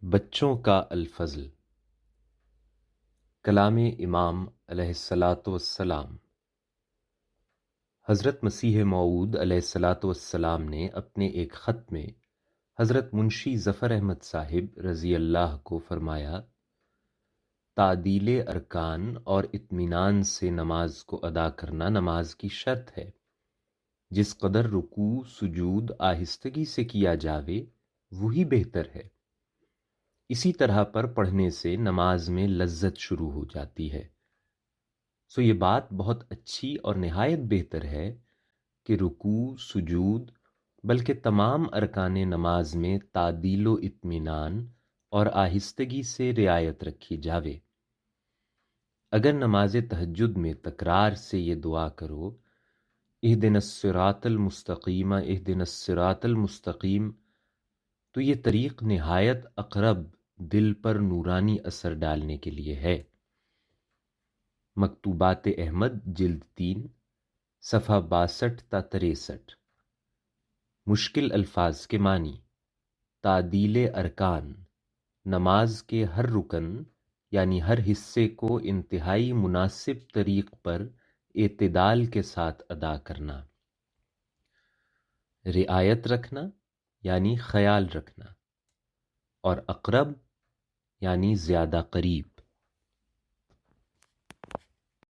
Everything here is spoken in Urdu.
بچوں کا الفضل۔ کلام امام علیہ الصلاۃ والسلام۔ حضرت مسیح موعود علیہ الصلاۃ والسلام نے اپنے ایک خط میں حضرت منشی ظفر احمد صاحب رضی اللہ کو فرمایا، تعدیل ارکان اور اطمینان سے نماز کو ادا کرنا نماز کی شرط ہے۔ جس قدر رکوع سجود آہستگی سے کیا جاوے وہی بہتر ہے۔ اسی طرح پر پڑھنے سے نماز میں لذت شروع ہو جاتی ہے۔ سو یہ بات بہت اچھی اور نہایت بہتر ہے کہ رکوع سجود بلکہ تمام ارکان نماز میں تعدیل و اطمینان اور آہستگی سے رعایت رکھی جاوے۔ اگر نماز تہجد میں تکرار سے یہ دعا کرو، اہدنا الصراط المستقیم اہدنا الصراط المستقیم، تو یہ طریق نہایت اقرب دل پر نورانی اثر ڈالنے کے لیے ہے۔ مکتوبات احمد جلد 3 صفحہ 62 تا 63۔ مشکل الفاظ کے معنی۔ تعدیل ارکان، نماز کے ہر رکن یعنی ہر حصے کو انتہائی مناسب طریق پر اعتدال کے ساتھ ادا کرنا۔ رعایت رکھنا یعنی خیال رکھنا، اور اقرب یعنی زیادہ قریب۔